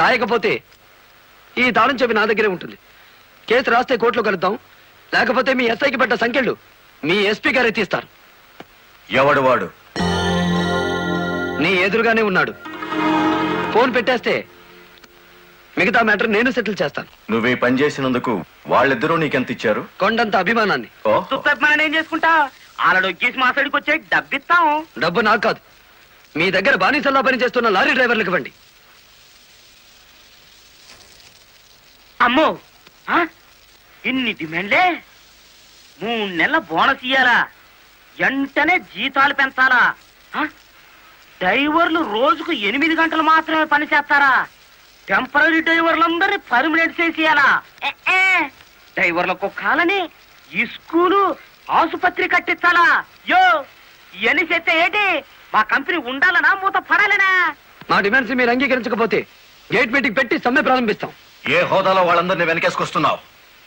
రాయకపోతే ఈ తాళం చెవి నా దగ్గరే ఉంటుంది. కేసు రాస్తే కోర్టులో కలుద్దాం, లేకపోతే మీ ఎస్ఐకి పడ్డ సంఖ్యలు మీ ఎస్పీ గారే తీస్తారు. ఎవడు వాడు? నీ ఎదురుగానే ఉన్నాడు. ఫోన్ పెట్టేస్తే మిగతా మ్యాటర్ నేను సెటిల్ చేస్తాను. నువ్వు ఈ పని చేసినందుకు వాళ్ళిద్దరూ నీకెంత ఇచ్చారు? కొండంత అభిమానాన్ని. ఏం చేసుకుంటా ఆలడొక్కేసి మా సైడ్కి వచ్చే డబ్బిస్తాం. డబ్బు నాకు కాదు, మీ దగ్గర బానిసల్లా పనిచేస్తున్న లారీ డ్రైవర్లకు ఇవ్వండి. అమ్మో ఇన్ని డిమాండ్లే. 3 నెలల బోనస్ ఇయ్యాలా, వెంటనే జీతాలు పెంచాలా, డ్రైవర్లు రోజుకు 8 గంటలు మాత్రమే పని చేస్తారా, టెంపరీ డ్రైవర్లందరినీ పర్మినెంట్ చేసేయాలా, డ్రైవర్లకు కాలని ఈ స్కూలు ఆసుపత్రి కట్టించాలా. యో ఇవన్నీ చేస్తే ఏంటి, మా కంపెనీ ఉండాలనా మూత పడాలనా? మా డిమాండ్స్ మీరు అంగీకరించకపోతే గేట్ మీటింగ్ పెట్టి సమ్మె ప్రారంభిస్తాం. ఏ హోదాలో వాళ్ళందరినీ వెనకేసుకొస్తున్నావు?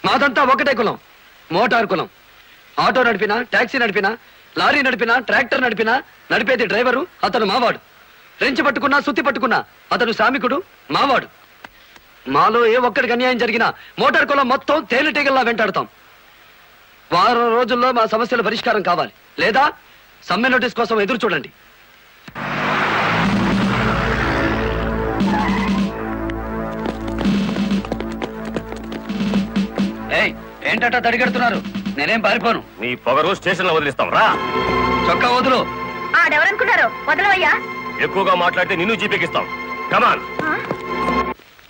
మాదంతా ఒకటే కులం, మోటార్ కులం. ఆటో నడిపినా, టాక్సీ నడిపినా, లారీ నడిపినా, ట్రాక్టర్ నడిపినా నడిపేది డ్రైవరు, అతను మావాడు. రెంచి పట్టుకున్నా, సుత్తి పట్టుకున్నా అతను శ్రామికుడు, మావాడు. మాలో ఏ ఒక్కడికి అన్యాయం జరిగినా మోటార్ కులం మొత్తం తేలిటీగల్లా వెంటాడతాం. వారం రోజుల్లో మా సమస్యల పరిష్కారం కావాలి, లేదా సమ్మె నోటీస్ కోసం ఎదురు చూడండి. ఏంటట తడిగడుతున్నారు? నేనేం పారిపోను. నీ పొగరు స్టేషన్ లో వదిలిస్తాం రా. చొక్కా వదులు. ఆడెవరనుకున్నారు? వదలవయ్యా. ఎక్కువగా మాట్లాడితే నిన్ను జీపేకిస్తాం. కమాన్.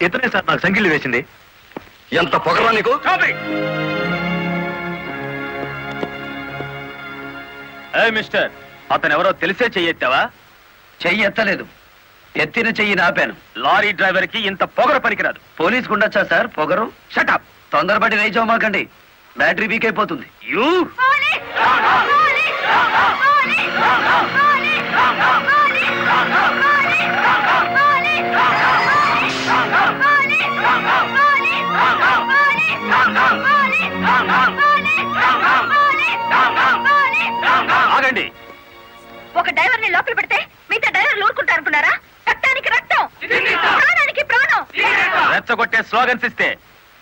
ఇతనే సార్ నాకు సంఖ్యలు వేసింది. ఎంత పొగరా నీకు? మిస్టర్, అతను ఎవరో తెలిసే చెయ్యెత్తావా? చెయ్యి ఎత్తలేదు, ఎత్తిన చెయ్యి నాపాను. లారీ డ్రైవర్ కి ఇంత పొగరు పనికిరాదు. పోలీసుకు ఉండొచ్చా సార్ పొగరు? షటప్. తొందరపడి రైచోమాకండి, బ్యాటరీ వీక్ అయిపోతుంది. యూ ఆగండి. ఒక డ్రైవర్ ని లోపల పెడితే మిగతా డ్రైవర్లు ఊరుకుంటారు అనుకున్నారా? రక్తానికి రక్తం, ప్రాణానికి ప్రాణం. రెచ్చగొట్టే స్లోగన్స్ ఇస్తే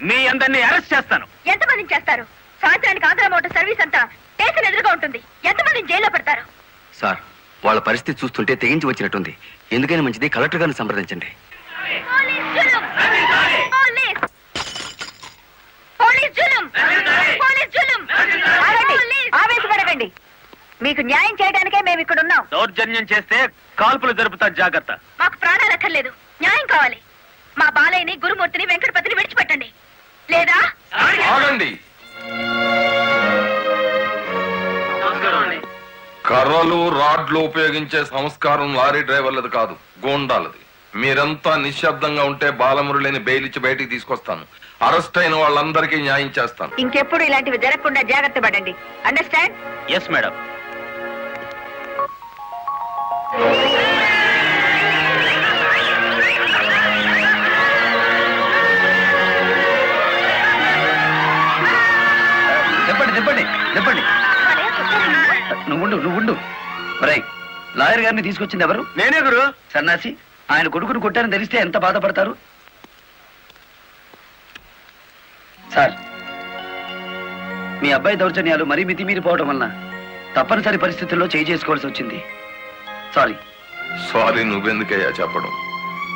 మీ అందరినీ అరెస్ట్ చేస్తాను. ఎంతమందిని చేస్తారు? సాయంత్రానికి ఆంధ్ర మోటార్ సర్వీస్ అంతా స్టేషన్ ఎదురుగా ఉంటుంది. ఎంతమందిని జైల్లో పెడతారు? సార్, వాళ్ళ పరిస్థితి చూస్తుంటే తెగించి వచ్చినట్టుంది. ఎందుకైనా మంచిది కలెక్టర్ గారిని సంప్రదించండి. ఆవేశపడకండి, మీకు న్యాయం చేయడానికే మేము ఇక్కడ ఉన్నాం. దౌర్జన్యం చేస్తే కాల్పులు జరుపుతా, జాగ్రత్త. మాకు ప్రాణాలు అక్కర్లేదు, న్యాయం కావాలి. మా బాలయ్యని, గురుమూర్తిని, వెంకటపతిని విడిచిపెట్టండి, లేదా ఆగండి. కర్రలు, రాడ్లు ఉపయోగించే సంస్కారం లారీ డ్రైవర్లది కాదు, గోండాలది. మీరంతా నిశ్శబ్దంగా ఉంటే బాలమురళిని బెయిలిచ్చి బయటికి తీసుకొస్తాను. అరెస్ట్ అయిన వాళ్ళందరికీ న్యాయం చేస్తాను. ఇంకెప్పుడు ఇలాంటివి జరగకుండా జాగ్రత్త పడండి. అండర్స్టాండ్? Yes madam. చెప్పండి. నువ్వు లాయర్ గారిని తీసుకొచ్చింది ఎవరు? నేనే గురు. సన్నాసి, ఆయన కొడుకును కొట్టారని తెలిస్తే ఎంత బాధపడతారు? సార్, మీ అబ్బాయి దౌర్జన్యాలు మరీ మితిమీరిపోవడం వలన తప్పనిసరి పరిస్థితుల్లో చేసుకోవాల్సి వచ్చింది. సారీ నువ్వెందుకయ్యా చెప్పడం?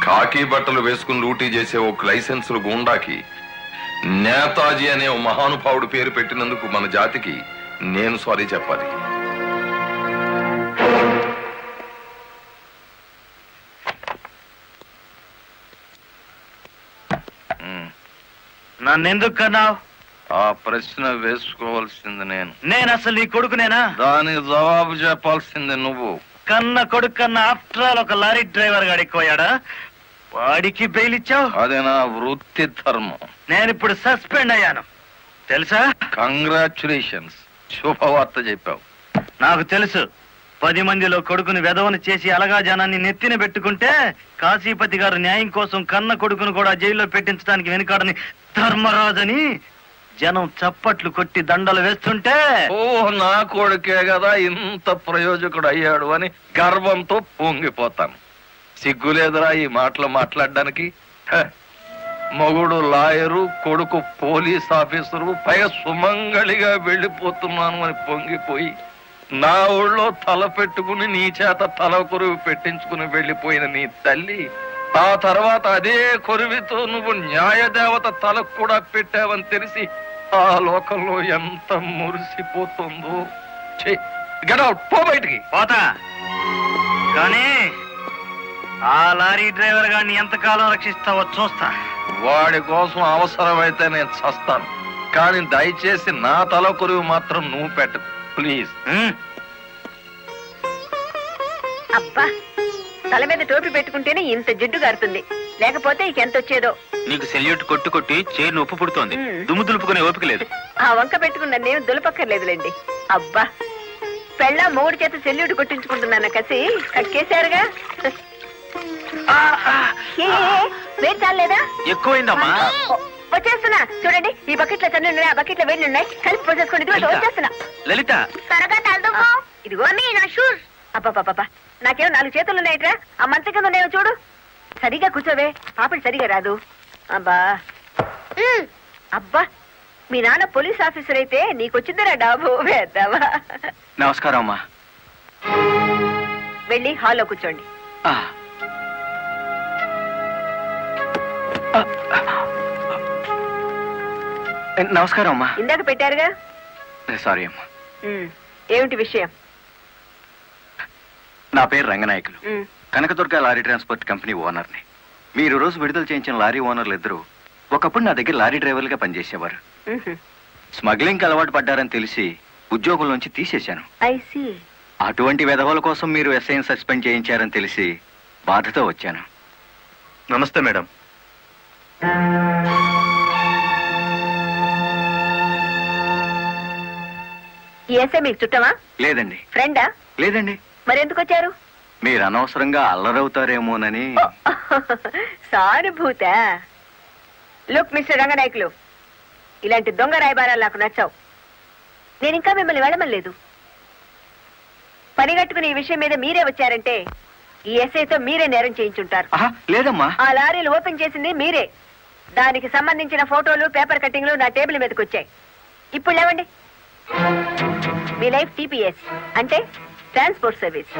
కాకి బట్టలు వేసుకుని డ్యూటీ చేసే ఒక లైసెన్సులు గూండాకి నేతాజీ అనే ఓ మహానుభావుడు పేరు పెట్టినందుకు మన జాతికి నేను సారీ చెప్పాలి. నన్నెందుకు కన్నావు? ఆ ప్రశ్న వేసుకోవాల్సింది నేను అసలు నీ కొడుకునేనా? దానికి జవాబు చెప్పాల్సింది నువ్వు. కన్న కొడుకు కన్నా ఆఫ్టర్ ఆల్ ఒక లారీ డ్రైవర్ గాడు ఎక్కువయ్యాడా? వాడికి బెయిల్ ఇచ్చావు? అది నా వృత్తి ధర్మం. నేను ఇప్పుడు సస్పెండ్ అయ్యాను తెలుసా? కంగ్రాచులేషన్స్, శుభవార్త చెప్పావు. నాకు తెలుసు, 10 మందిలో కొడుకుని వెధవను చేసి అలగా జనాన్ని నెత్తిన పెట్టుకుంటే కాశీపతి గారు న్యాయం కోసం కన్న కొడుకును కూడా జైల్లో పెట్టించడానికి వెనుకాడని ధర్మరాజని జనం చప్పట్లు కొట్టి దండలు వేస్తుంటే, ఓ నా కొడుకే కదా ఇంత ప్రయోజకుడు అయ్యాడు అని గర్వంతో పొంగిపోతాను. సిగ్గులేదురా ఈ మాటలు మాట్లాడడానికి? మొగుడు లాయరు, కొడుకు పోలీస్ ఆఫీసరు, పైగా సుమంగళిగా వెళ్ళిపోతున్నాను అని పొంగిపోయి నా ఊళ్ళో తల పెట్టుకుని నీ చేత తల కొరువు పెట్టించుకుని వెళ్ళిపోయిన నీ తల్లి ఆ తర్వాత అదే కొరువితో నువ్వు న్యాయదేవత తలకు కూడా పెట్టావని తెలిసి ఆ లోకంలో ఎంత మురిసిపోతుందో. పో బయటికి. పోతా కానీ ఆ లారీ డ్రైవర్ గారిని ఎంతకాలం రక్షిస్తావో చూస్తా. వాడి కోసం అవసరమైతే నేను చస్తాను, కానీ దయచేసి నా తల కొరువు మాత్రం నువ్వు పెట్టకు ప్లీజ్. అబ్బా, తల మీద టోపీ పెట్టుకుంటేనే ఇంత జిడ్డు గారుతుంది, లేకపోతే ఇకెంత వచ్చేదో. నీకు సెల్యూట్ కొట్టు కొట్టి చేరు నొప్పు పుడుతోంది, దుమ్ము దులుపుకునే ఓపిక లేదు. ఆ వంక పెట్టుకున్న నేను దులపక్కర్లేదులేండి. అబ్బా, పెళ్ళ మూడు చేత సెల్యూట్ కొట్టించుకుంటున్నాను కసి కక్కేశారుగా. ఏ, వేడి చాలేదా? ఎక్కువైందమ్మా. వచ్చేస్తున్నా చూడండి, ఈ బకెట్ లో చల్లి ఉన్నాయి, ఆ బకెట్ లో వేడి ఉన్నాయి, కలిపి పోసేసుకోండి. ఇదిగో వచ్చేస్తున్నా. లలిత, త్వరగా తలదుకో. ఇదిగో మీ నా షూస్. అబ్బాబాబా, నాకేమో 4 చేతులు ఉన్నాయిట్రా, ఆ మంచం కింద ఉన్నాయో చూడు. సరిగా కూర్చోవే, పాపడి సరిగా రాదు. అబ్బా అబ్బా, మీ నాన్న పోలీస్ ఆఫీసర్ అయితే నీకొచ్చిందిరా డాబు వేద్దావా. నమస్కారం అమ్మా. వెళ్ళి హాల్లో కూర్చోండి. నమస్కారం అమ్మా. ఇందాక పెట్టారుగా. సారీ అమ్మా. ఏమిటి విషయం? నా పేరు Ranganayakulu, Kanakadurga lorry transport company ఓనర్ని. మీరు రోజు విడుదల చేయించిన లారీ ఓనర్లు ఇద్దరు ఒకప్పుడు నా దగ్గర లారీ డ్రైవర్లుగా పనిచేసేవారు. స్మగ్లింగ్ అలవాటు పడ్డారని తెలిసి ఉద్యోగంలోంచి తీసేశాను. అటువంటి వెధవల కోసం మీరు ఎస్ఐని సస్పెండ్ చేయించారని తెలిసి బాధతో వచ్చాను. నమస్తే మేడం. ఈ ఎస్ఐ మీకు చుట్టమా? లేదండి. ఫ్రెండా? లేదండి. మరెందుకు వచ్చారు? మీరు అనవసరంగా అల్లరవుతారేమోనని. సానుభూత. లుక్ మిస్టర్ రంగనాయకులు, ఇలాంటి దొంగ రాయబారాలు నాకు నచ్చావు. నేను ఇంకా మిమ్మల్ని వెళ్ళమలేదు. పనిగట్టుకుని ఈ విషయం మీద మీరే వచ్చారంటే ఈ ఎస్ఐతో మీరే నేరం చేయించుంటారు. లేదమ్మా. ఆ లారీలు ఓపెన్ చేసింది మీరే. దానికి సంబంధించిన ఫోటోలు, పేపర్ కట్టింగ్లు నా టేబుల్ మీదకి వచ్చాయి. ఇప్పుడు లేవండి. మీ లైఫ్ టీపీఎస్ అంటే ట్రాన్స్పోర్ట్ సర్వీస్,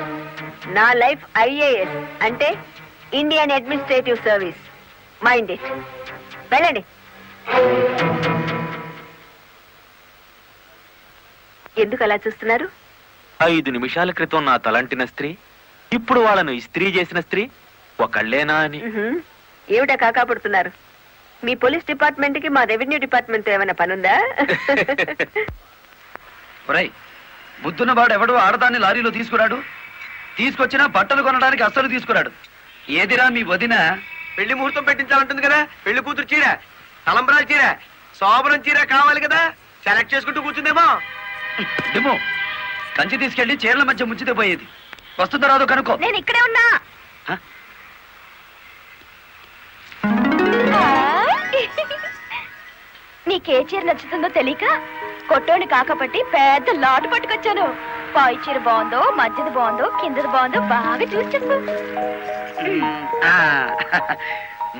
నా లైఫ్ ఐఏఎస్ అంటే Indian administrative service. Mind it. వెళ్ళండి. ఎందుకు అలా చూస్తున్నారు? 5 నిమిషాల క్రితం నా తలంటిన స్త్రీ ఇప్పుడు వాళ్ళను ఇస్త్రీ చేసిన స్త్రీ ఒకళ్ళేనా అని. ఏమిటా కాకాపడుతున్నారు? మీ పోలీస్ డిపార్ట్మెంట్ కి మా రెవెన్యూ డిపార్ట్మెంట్ ఏమైనా పనుందా? బుద్ధున్నవాడు ఎవడు ఆడదాన్ని లారీలో తీసుకురాడు, తీసుకొచ్చినా బట్టలు కొనడానికి అస్సలు తీసుకురాడు. ఏదిరా మీ వదిన? పెళ్లి ముహూర్తం పెట్టించాలంటుంది కదా. పెళ్లి కూతురు చీర, తలంబరాల చీర, శోభనం చీర కావాలి కదా. సెలెక్ట్ చేసుకుంటూ కూర్చుందేమో. ఏమో కంచి తీసుకెళ్లి చీరల మధ్య ముంచితే పోయేది. వస్తుందో రాదో కనుక్కో. నేను ఇక్కడే ఉన్నా. నీకే చీర నచ్చుతుందో తెలియక కొట్టోని కాకపట్టి పెద్ద లాటు పట్టుకొచ్చాను. పై చీర బాగుందో, మధ్యది బాగుందో, కిందది బాగుందో బాగా చూసి చెప్పు.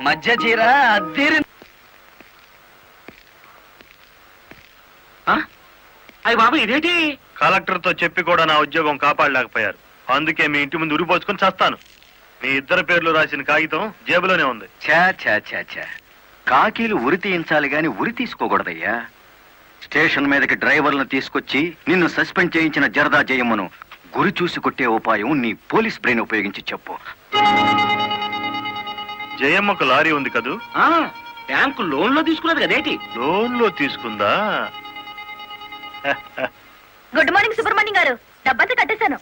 మధ్య చీర అద్దెరి. అయ్యి బాబు, ఇదేంటి? కలెక్టర్ తో చెప్పి కూడా నా ఉద్యోగం కాపాడలేకపోయారు. అందుకే మీ ఇంటి ముందు ఉరిపోసుకొని చేస్తాను. మీ ఇద్దరు పేర్లు రాసిన కాగితం జేబులోనే ఉంది. ఛా ఛా ఛా ఛా, కాకీలు ఉరి తీయించాలి గాని ఉరి తీసుకోకూడదయ్యా. స్టేషన్ మీదకి డ్రైవర్లను తీసుకొచ్చి నిన్ను సస్పెండ్ చేయించిన జరదా జయమ్మను గురి చూసి కొట్టే ఉపాయం నీ పోలీస్ బ్రెయిన్ ఉపయోగించి చెప్పు. జయమ్మకు లారీ ఉంది కదూ? బ్యాంకు లోన్ లో తీసుకున్నది కదేటి? లోన్ లో తీసుకుందా? గుడ్ మార్నింగ్ సుబ్రహ్మణ్యం గారు, డబ్బంతా కట్టేశాను.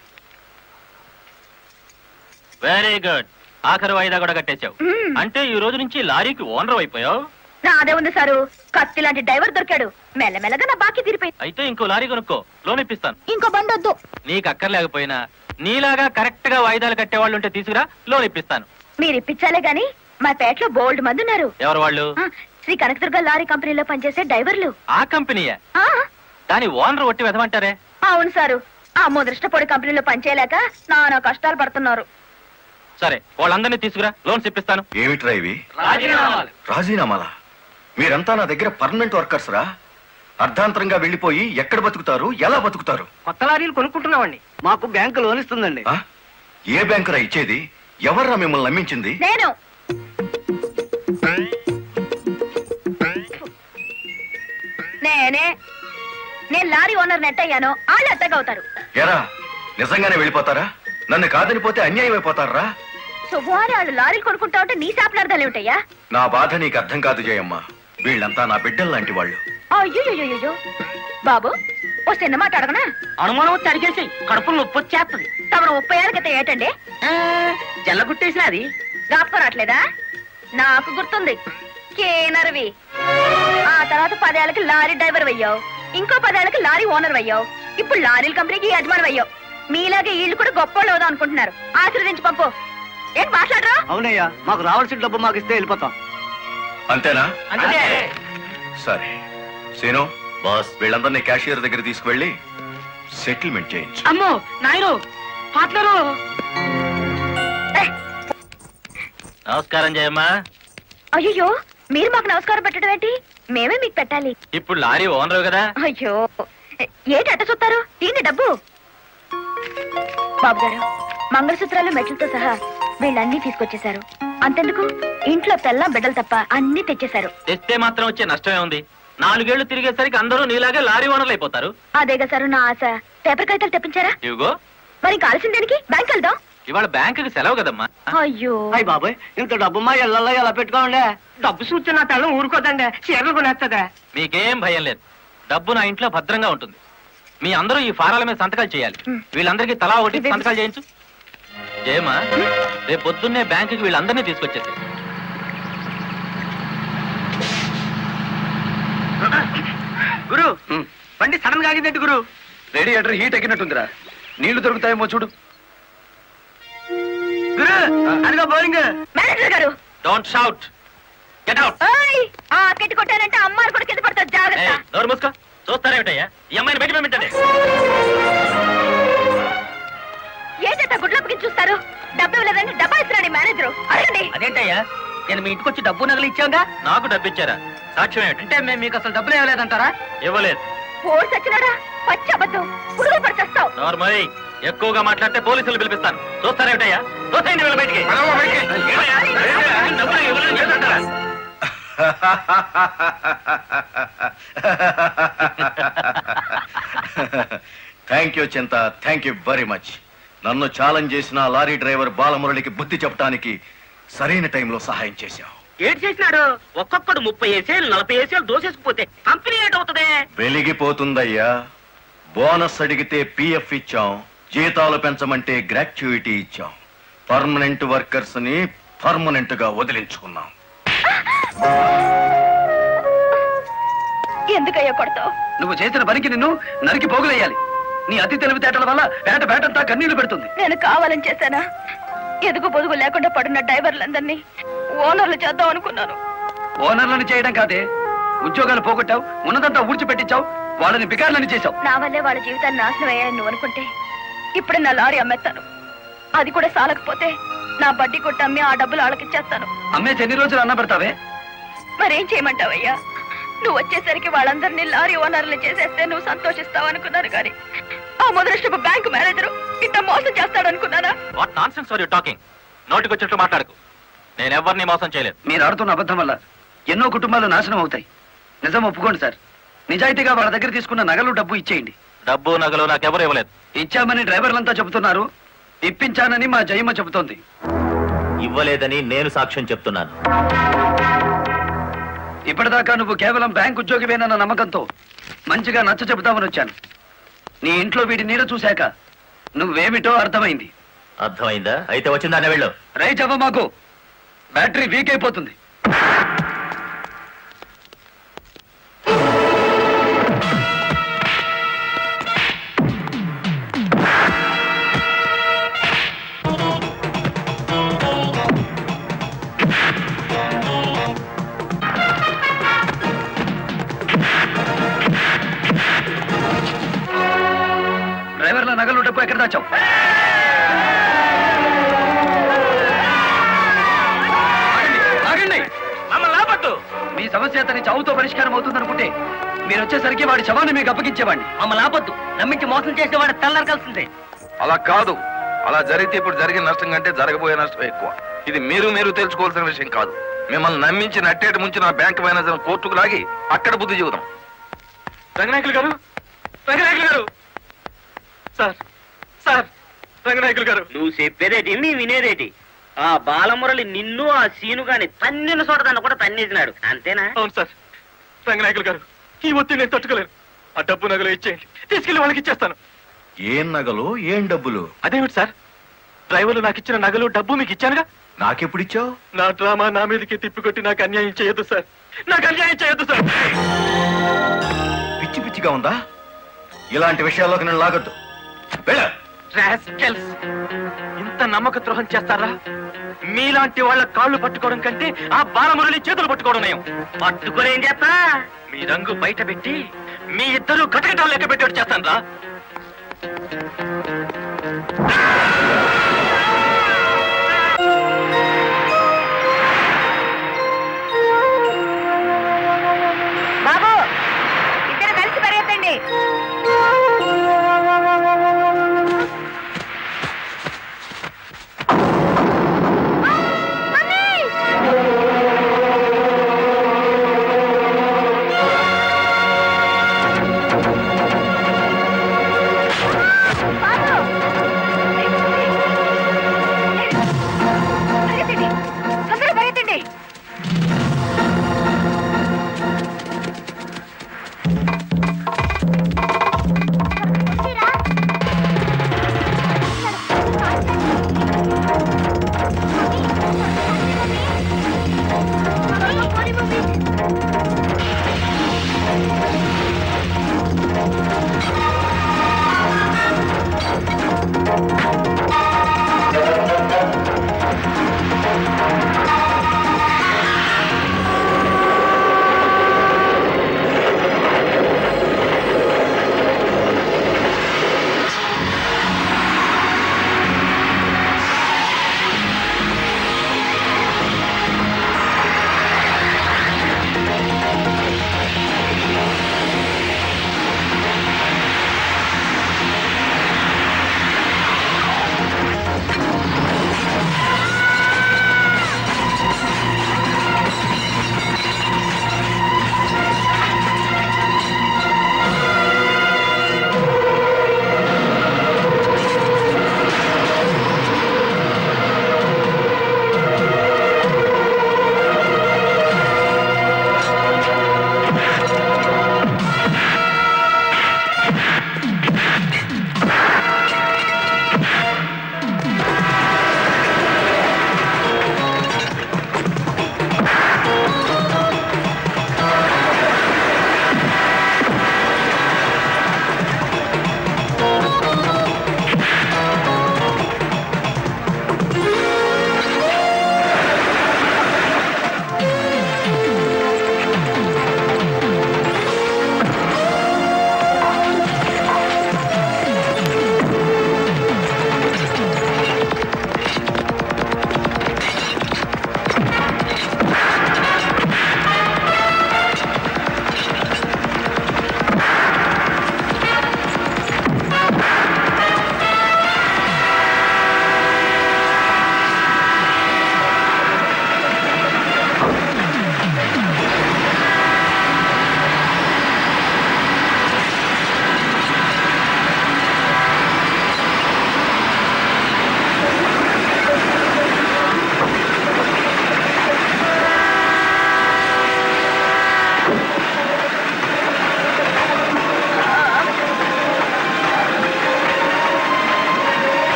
Very good. ఆఖరి వాయిదా కూడా కట్టేశావు. అంటే ఈ రోజు నుంచి లారీకి ఓనర్ అయిపోయావు. నాదే ఉంది సారు, కత్తి లాంటి డ్రైవర్ దొరికాడు. మెల్లమెల్లగా నా బాకీ తీరిపోయింది. అయితే ఇంకో లారీ కొనుక్కో, లోన్ ఇప్పిస్తాను. ఇంకో బండి వద్దు. నీకు అక్కర్లేకపోయినా నీలాగా కరెక్ట్ గా వాయిదాలు కట్టేవాళ్ళు ఉంటే తీసుకురా, లోన్ ఇప్పిస్తాను. మీరు ఇప్పించాలే గాని మా పేటలో బోల్డ్ మంది ఉన్నారు. ఎవరు వాళ్ళు? శ్రీ కనకదుర్గ లారీ కంపెనీలో పనిచేసే డ్రైవర్లు. ఆ కంపెనీయా? దాని ఓనర్ ఒట్టి వెదమంటారే? అవును సారు, ఆ ముదృష్టపొడి కంపెనీలో పనిచేయలేక నానా కష్టాలు పడుతున్నారు. సరే వాళ్ళందరినీ తీసుకురా లోన్స్ ఇప్పిస్తాను. ఏమిట్రా ఇవి? రాజీనామాలా? మీరంతా నా దగ్గర పర్మనెంట్ వర్కర్స్ రా. అర్ధాంతరంగా వెళ్ళిపోయి ఎక్కడ బతుకుతారు, ఎలా బతుకుతారు? కొత్త లారీలు కొనుక్కుంటున్నామండి. మాకు బ్యాంకు లోన్ ఇస్తుందండి. ఆ? ఏ బ్యాంకురా ఇచ్చేది? ఎవర్రా మిమ్మల్ని నమ్మించింది? నేను నేనే నేను లారీ ఓనర్ నెట్ అయ్యాను, వాళ్ళు ఎత్తగవుతారు. ఎరా నిజంగానే వెళ్ళిపోతారా? నన్ను కాదని పోతే అన్యాయం అయిపోతారా? శుభవారి వాళ్ళు లారీలు కొనుక్కుంటా ఉంటే నీ శాపలార్థాలు ఏమిటయ్యా? నా బాధ నీకు అర్థం కాదు జయమ్మ. వీళ్ళంతా నా బిడ్డలు లాంటి వాళ్ళు. అయ్యో బాబు ఓ చిన్న మాట అడగనా? అనుమానం వచ్చి అడిగేసి కడుపులో నొప్పి వచ్చేస్తుంది. తమరు 30 ఏళ్ళ క్రితం ఏటండి జల్లగుట్టేసిన అది జ్ఞాపకం రావట్లేదా? నాకు గుర్తుంది, కేనర్వి. ఆ తర్వాత 10 ఏళ్ళకి లారీ డ్రైవర్ అయ్యావు, ఇంకో 10 ఏళ్ళకి లారీ ఓనర్ అయ్యావు, ఇప్పుడు లారీల కంపెనీకి యజమాని అయ్యావు. మీలాగే వీళ్ళు కూడా గొప్ప వాళ్ళు అవుదాం అనుకుంటున్నారు. ఆశీర్వదించి పంపు. ఏంటి మాట్లాడరా? అవునయ్యా, మాకు రావాల్సిన డబ్బు మాకు ఇస్తే వెళ్ళిపోతాం. అంతేనా? అంతే. సరే సీను బాస్, వీళ్ళందరినీ క్యాషియర్ దగ్గర తీసుకువెళ్ళి సెటిల్మెంట్ చేయించు. అమ్మో నాయను పాటలరు. నమస్కారం జయమ్మా. అయ్యో మీరు మాకు నమస్కారం పెట్టడం ఏంటి? మేమే మీకు పెట్టాలి. ఇప్పుడు లారీ ఓనర్ కదా. అయ్యో ఏంటి అట్ట చూస్తారు? తీండి డబ్బు. బాబు గారు మంగళసూత్రాలు మెట్లతో సహా వీళ్ళన్నీ తీసుకొచ్చేశారు. అంతెందుకు ఇంట్లో తెల్లం బిడ్డలు తప్ప అన్ని తెచ్చేశారు. తెస్తే మాత్రం వచ్చే నష్టమే ఉంది. 4 ఏళ్లు తిరిగేసరికి అందరూ నీలాగే లారీ ఓనర్లు అయిపోతారు. అదేగా సారు నా ఆశ. పేపర్ కాగితాలు తెప్పించారా? ఇవిగో మరి కాల్సిన దేనికి? బ్యాంక్ వెళ్దాం. ఇవాళ బ్యాంకుకి సెలవు కదమ్మా. అయ్యో అయ్యి బాబాయ్, ఇంత డబ్బు మా ఇళ్ళల్లో ఎలా పెట్టుకోండి? డబ్బు చూస్తే నా తెల్లం ఊరుకోదండి, చీరలు కొనేస్తుందా? మీకేం భయం లేదు. డబ్బు నా ఇంట్లో భద్రంగా ఉంటుంది. మీ అందరూ ఈ ఫారాల మీద సంతకాలు చేయాలి. వీళ్ళందరికీ తలా ఒకటి సంతకాలు చేయించు. జయమా రేపు పొద్దున్నే బ్యాంకుకి వీళ్ళందరినీ తీసుకొచ్చేసి. గురు బండి సడన్ గా ఆగిందండి గురు. Radiator heat ఎక్కినట్టుందిరా. నీళ్లు దొరుకుతాయేమో చూడు. గురు అదిగో బౌలింగ్. మేనేజర్ గారు డోంట్ షౌట్, గెట్ అవుట్. ఓయ్ ఆ కెట్టి కొట్టానంటే అమ్మారు కూడా కింద పడతారు, జాగ్రత్త. నోరు మూసుకో. చూస్తారేమిటయ్యా, ఈ అమ్మాయిని బయట పంపించండి. ఏంటంటే గుడ్లప్పకి చూస్తారు? డబ్బు ఇవ్వలేదని డబ్బా ఇస్తున్నాడు మేనేజరు. అడగండి. అదేంటయ్యా, నేను మీ ఇంటికి వచ్చి డబ్బు నగలు ఇచ్చాగా. నాకు డబ్బు ఇచ్చారా? సాక్ష్యం ఏమిటి? అంటే మేము మీకు అసలు డబ్బులు ఇవ్వలేదంటారా? ఇవ్వలేదు. పోరు సచ్చినాడా? పచ్చి అబద్ధం. పురుగులు పడిచేస్తావు. నార్మల్ ఎక్కువగా మాట్లాడితే పోలీసులు పిలిపిస్తాను. చూస్తారేమిటయ్యా? చూస్తాయండి వీళ్ళ బయటికి. ఏమయ్యా? డబ్బులు ఇవ్వలేదని చెప్తారా? థ్యాంక్ యూ చింత, థ్యాంక్ యూ వెరీ మచ్. నన్ను ఛాలెంజ్ చేసిన లారీ డ్రైవర్ బాలమురళికి బుద్ధి చెప్పడానికి సరైన టైంలో సహాయం చేశావు. ఏం చేసినాడు? ఒక్కొక్కడు 30 ఏసేలు 40 ఏసేలు దోసేసుకుపోతే కంపెనీ ఏటవుతుంది? వెలిగిపోతుందయ్యా. బోనస్ అడిగితే పిఎఫ్ ఇచ్చాం, జీతాలు పెంచమంటే గ్రాట్యుయిటీ ఇచ్చాం. పర్మనెంట్ వర్కర్స్ ని పర్మనెంట్ గా వదిలించుకున్నాం. ఎందుకయ్యా కొడతావు? నువ్వు చేసిన పనికి నిన్ను నరికి పోగులేయాలి. నీ అతి తెలివితేటల వల్ల పేటంతా కన్నీళ్లు పెడుతుంది. నేను కావాలని చేశానా? ఎదుగు పొదుగు లేకుండా పడున్న డ్రైవర్లందరినీ ఓనర్లు చేద్దాం అనుకున్నాను. ఓనర్లను చేయడం కాదే, ఉద్యోగాలు పోగొట్టావు, ఉన్నదంతా ఊడ్చిపెట్టించావు, వాళ్ళని బికార్లని చేశావు. నా వల్లే వాళ్ళ జీవితాన్ని నాశనం అయ్యాయని నువ్వు అనుకుంటే ఇప్పుడు నా లారీ అమ్మేస్తాను. అది కూడా సాలకపోతే నా బడ్డీ కొట్టి అమ్మి ఆ డబ్బులు వాళ్ళకిచ్చేస్తాను. అమ్మేసి ఎన్ని రోజులు అన్న పెడతావే? మరేం చేయమంటావయ్యా? నువ్వు వచ్చేసరికి వాళ్ళందరినీ లారీ ఓనర్లు చేసేస్తే నువ్వు సంతోషిస్తావు అనుకున్నాను, కానీ ఆ మొదలష్టపు బ్యాంకు మేనేజరు ఇంత మోసం చేస్తాడు అనుకున్నానా? What nonsense are you talking? నోటికొచ్చినట్టు మాట్లాడకు. నేను ఎవరిని మోసం చేయలేదు. మీరు ఆడుతున్న అబద్ధం వల్ల ఎన్నో కుటుంబాలు నాశనం అవుతాయి. నిజం ఒప్పుకోండి సార్. నిజాయితీగా వాళ్ళ దగ్గర తీసుకున్న నగలు డబ్బు ఇచ్చేయండి. డబ్బు నగలు నాకెవరు ఇవ్వలేదు. ఇచ్చామని డ్రైవర్లంతా చెబుతున్నారు, ఇప్పించానని మా జయమ్మ చెబుతోంది. ఇవ్వలేదని నేను సాక్ష్యం చెప్తున్నాను. ఇప్పటిదాకా నువ్వు కేవలం బ్యాంక్ ఉద్యోగివేనన్న నమ్మకంతో మంచిగా నచ్చ చెబుతామని వచ్చాను. నీ ఇంట్లో వీడి నీడ చూశాక నువ్వేమిటో అర్థమైంది. అర్థమైందా? అయితే వచ్చిందానే వెళ్ళు. రైట్ అవ్వ, మాకు బ్యాటరీ వీక్ అయిపోతుంది. డ్రైవర్ల నగలు డబ్బు ఎక్కడ దాచావు? ఈ సమస్య అతని చావుతో పరిష్కారం అవుతుందనుకుంటే మీరు వచ్చేసరికి వాడి శవాన్ని మీకు అప్పగించేవాడిని. మమ్మల్ని ఆపొద్దు, నమ్మించి మోసం చేసేవాడు తెల్లరకాల్సిందే. అలా కాదు. అలా జరిగితే ఇప్పుడు జరిగిన నష్టం కంటే జరగబోయే నష్టం ఎక్కువ. ఇది మీరు తెలుసుకోవాల్సిన విషయం కాదు. మిమ్మల్ని నమ్మించి నట్టేటి ముంచి నా బ్యాంక్ మేనేజర్ కోర్టుకు లాగి అక్కడ బుద్ధి చెబుదాం. రంగనాయకులు గారు, రంగనాయకులు గారు, సార్ సార్, రంగనాయకులు గారు. నువ్వు చెప్పేదేటి నీ వినేదేటి? ఆ బాలమురళి నిన్ను ఆ సీను గాని తన్నిన చోట దాన్ని కూడా తన్నేసినాడు, అంతేనా? అవును సార్. రంగనాయకులు గారు, ఈ ఒత్తిడి నేను తట్టుకోలేను. ఆ డబ్బు నగలు ఇచ్చేయండి, తీసుకెళ్లి వాళ్ళకి ఇచ్చేస్తాను. ఏం నగలు, ఏం డబ్బులు? అదేమిటి సార్, డ్రైవర్లు నాకు ఇచ్చిన నగలు డబ్బు మీకు ఇచ్చానుగా. నాకెప్పుడు ఇచ్చావు? నా డ్రామా నా మీదకి తిప్పికొట్టి నాకు అన్యాయం చేయొద్దు సార్, నాకు అన్యాయం చేయొద్దు సార్. పిచ్చి పిచ్చిగా ఉందా? ఇలాంటి విషయాల్లోకి నేను లాగొద్దు. వెళ్ళ. రాస్కెల్స్, ఇంత నమ్మక ద్రోహం చేస్తారా? మీలాంటి వాళ్ళ కాళ్ళు పట్టుకోవడం కంటే ఆ బాలమురళి చేతులు పట్టుకోవడం నయం. పట్టుకొని ఏం చేస్తా? మీ రంగు బయట పెట్టి మీ ఇద్దరు కటకటాలు లెక్క పెట్టేట్టు చేస్తాను రా. బాబు, ఇద్దరు కలిసి పరిగెత్తండి.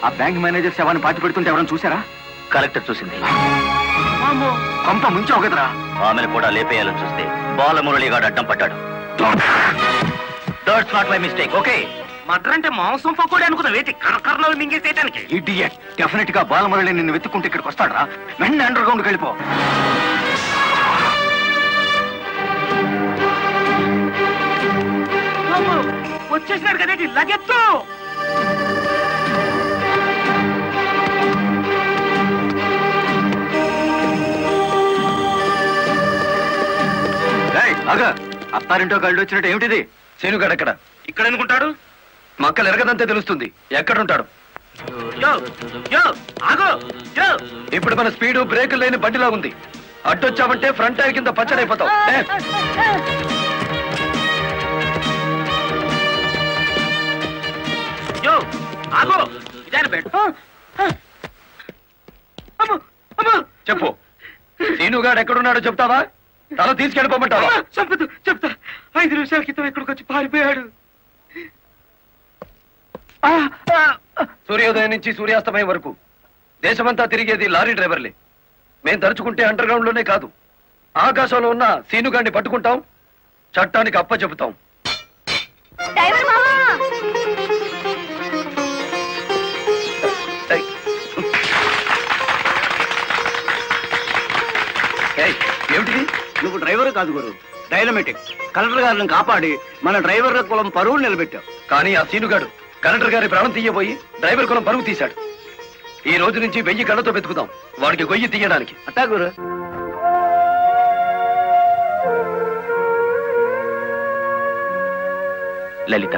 ఆ బ్యాంక్ మేనేజర్ శవాన్ని పాతి పెడుతుంటే ఎవరైనా చూసారా? కలెక్టర్ చూసింది. మా కొంప ముంచావు కదరా. ఆమెను కూడా లేపేయాలని చూస్తే బాలమురళిగాడు అడ్డం పడ్డాడు. That's not my mistake. Okay, matar అంటే మాంసం పకోడీ అనుకున్నా వేటి కరకరలో మింగేసేయటానికి. ఇడియట్. డెఫినెట్ గా బాలమురళి నిన్ను వెతుక్కుంటే ఇక్కడికి వస్తాడరా. వెంటనే అండర్ గ్రౌండ్కి వెళ్ళిపో. వచ్చేసినాడు కదేటి లగెత్తు. అత్తారింటో కళ్ళు వచ్చినట్టు ఏమిటిది? శీనుగాడు ఎక్కడ? ఇక్కడ అనుకుంటాడు. మక్కలు ఎరగదంతే తెలుస్తుంది. ఎక్కడుంటాడు? యో యో ఆగో యో. ఇప్పుడు మన స్పీడు బ్రేకులు లేని బండిలా ఉంది. అడ్డొచ్చామంటే ఫ్రంట్ టైర్ కింద పచ్చడైపోతావు. యో ఆగో. ఇదాని బెడ్. అమ్మో అమ్మో. చెప్పు, శీనుగాడు ఎక్కడున్నాడో చెప్తావా? తల తీసుకెళ్ళిపోమంటావా? చంపదు, చెప్తా. 5 నిమిషాల క్రితం ఇక్కడికి వచ్చి పారిపోయాడు. సూర్యోదయం నుంచి సూర్యాస్తమయం వరకు దేశమంతా తిరిగేది లారీ డ్రైవర్లే. మేం తలుచుకుంటే అండర్ గ్రౌండ్ లోనే కాదు, ఆకాశంలో ఉన్న సీనుగాడిని పట్టుకుంటాం, చట్టానికి అప్ప చెబుతాం. డ్రైవర్ మామా, ఏమిటిది? నువ్వు డ్రైవర్ కాదు గురు, డైనమెటిక్. కలెక్టర్ గారిని కాపాడి మన డ్రైవర్ల కులం పరువు నిలబెట్టావు. కానీ ఆ సీనుగాడు కలెక్టర్ గారి ప్రాణం తీయబోయి డ్రైవర్ కులం పరుగు తీశాడు. ఈ రోజు నుంచి 1000 కళ్ళతో వెతుకుదాం వాడికి గొయ్యి తీయడానికి. అట్టా గురు. లలిత,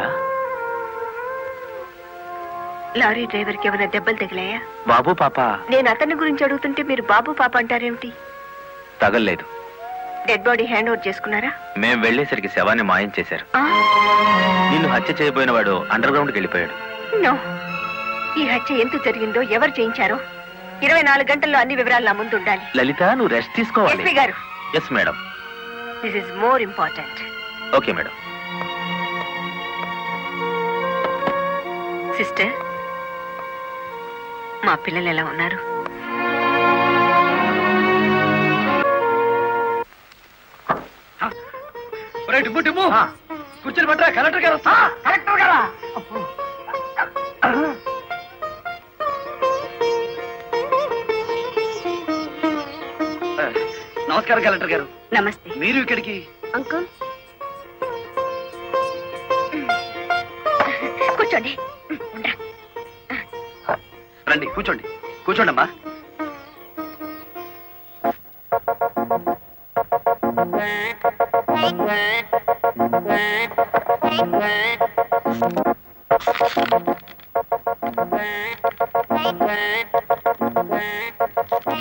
లారీ డ్రైవర్ కి ఏమైనా దెబ్బలు తగిలాయా? బాబు పాప నేను అతని గురించి అడుగుతుంటే మీరు బాబు పాప అంటారేమిటి? తగల్లేదు. డెడ్ బాడీ హ్యాండ్ ఓవర్ చేసుకున్నారా? మేం వెళ్లేసరికి శవాన్ని మాయం చేశారు. నిన్ను హత్య చేయబోయిన వాడు అండర్ గ్రౌండ్కి వెళ్ళిపోయాడు. నో, ఈ హత్య ఎందుకు జరిగిందో, ఎవరు చేయించారో 24 గంటల్లో అన్ని వివరాలు నా ముందు ఉండాలి. లలిత, నువ్వు రెస్ట్ తీసుకోవాలి. ఎస్పీ గారు. Yes madam. This is more important. Okay madam. Sister, మా పిల్లలు ఎలా ఉన్నారు? కూర్చొని పట్టరా, కలెక్టర్ గారు వస్తా. కలెక్టర్ గారా? నమస్కారం కలెక్టర్ గారు. నమస్తే. మీరు ఇక్కడికి? అంకుల్ కూర్చోండి. రండి, కూర్చోండి. కూర్చోండి అమ్మా.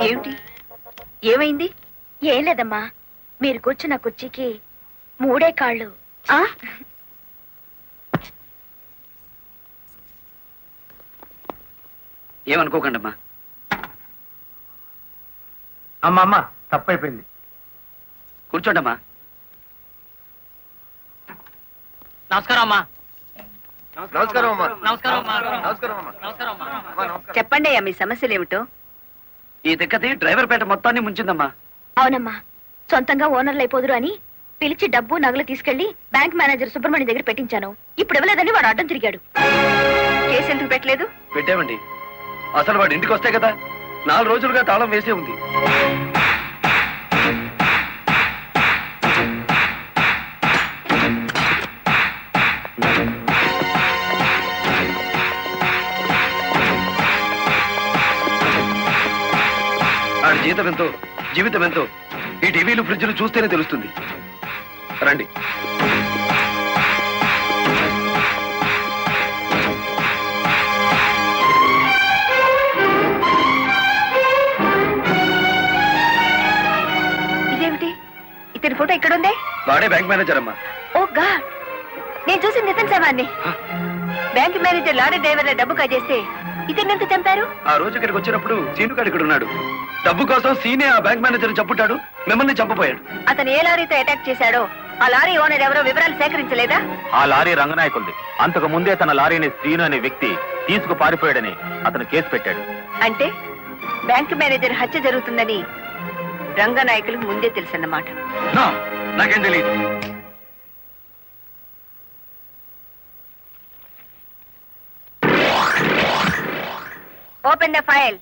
ఏమిటి, ఏమైంది? ఏం లేదమ్మా, మీరు కూర్చున్న కుర్చీకి 3 కాళ్ళు. ఏమనుకోకండి అమ్మా. అమ్మా తప్పైపోయింది. కూర్చోండి అమ్మా. నమస్కారం అమ్మా. నమస్కారం అమ్మా. నమస్కారం అమ్మా. నమస్కారం అమ్మా. నమస్కారం అమ్మా. చెప్పండి అయ్యా, మీ సమస్యలు ఏమిటో. ఈ దిక్కది డ్రైవర్ పేట మొత్తాన్ని ముంచిందమ్మా. అవునమ్మా, సొంతంగా ఓనర్లు అయిపోదురు అని పిలిచి డబ్బు నగలు తీసుకెళ్లి బ్యాంక్ మేనేజర్ సుబ్రహ్మణ్యం దగ్గర పెట్టించాను. ఇప్పుడు ఇవ్వలేదని వాడు అడ్డం తిరిగాడు. కేసు ఎందుకు పెట్టలేదు? పెట్టామండి. అసలు వాడు ఇంటికి వస్తే కదా, 4 రోజులుగా తాళం వేసే ఉంది. ఆడి జీతం ఎంతో, జీవితం ఎంతో ఈ టీవీలు ఫ్రిడ్జ్లు చూస్తేనే తెలుస్తుంది. రండి. ఇదేమిటి, ఇతని ఫోటో ఇక్కడ ఉందే? వాడే బ్యాంక్ మేనేజర్ అమ్మా. ఓ గాడ్, నేను చూసి నితిన్ శవాన్ని. బ్యాంక్ మేనేజర్ లారీ డ్రైవర్ల డబ్బు కాజేస్తే ఇతన్ని ఎంత చంపారు? ఆ రోజు ఇక్కడికి వచ్చినప్పుడు సీనుగాడు ఇక్కడ ఉన్నాడు. డబ్బు కోసం సీనే ఆ బ్యాంక్ మేనేజర్ చంపుతాడు, మిమ్మల్ని చంపపోయాడు. అతను ఏ లారీతో అటాక్ చేశాడో ఆ లారీ ఓనర్ ఎవరో వివరాలు సేకరించలేదా? ఆ లారీ రంగనాయకుల్ది. అంతకు ముందే తన లారీని శ్రీను అనే వ్యక్తి తీసుకు పారిపోయాడని అతను కేసు పెట్టాడు. అంటే బ్యాంక్ మేనేజర్ హత్య జరుగుతుందని రంగనాయకులకు ముందే తెలుసన్నమాట. నాకేం తెలియదు. Open the file.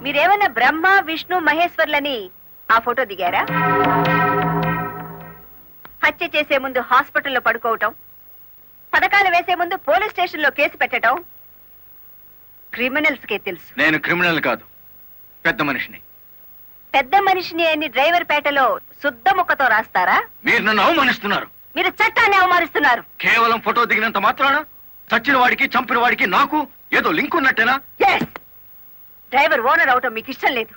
మీరేమన్నా బ్రహ్మ విష్ణు మహేశ్వర్లని ఆ ఫోటో దిగారా? హత్య చేసే ముందు హాస్పిటల్లో పడుకోవటం, పథకాలు వేసే ముందు పోలీస్ స్టేషన్లో కేసు పెట్టడం క్రిమినల్స్ కే తెలుసు. నేను క్రిమినల్ కాదు, పెద్ద మనిషిని. పెద్ద మనిషిని అని డ్రైవర్ పేటలో శుద్ధ ముక్కతో రాస్తారా? మీరు నన్ను అవమానిస్తున్నారు. మీరు చట్టాన్ని అవమానిస్తున్నారు. కేవలం ఫోటో దిగినంత మాత్రాన చచ్చిన వాడికి చంపిన వాడికి నాకు ఏదో లింక్ ఉన్నట్టేనా? ఎస్, డ్రైవర్ ఓనర్ అవటం మీకు ఇష్టం లేదు.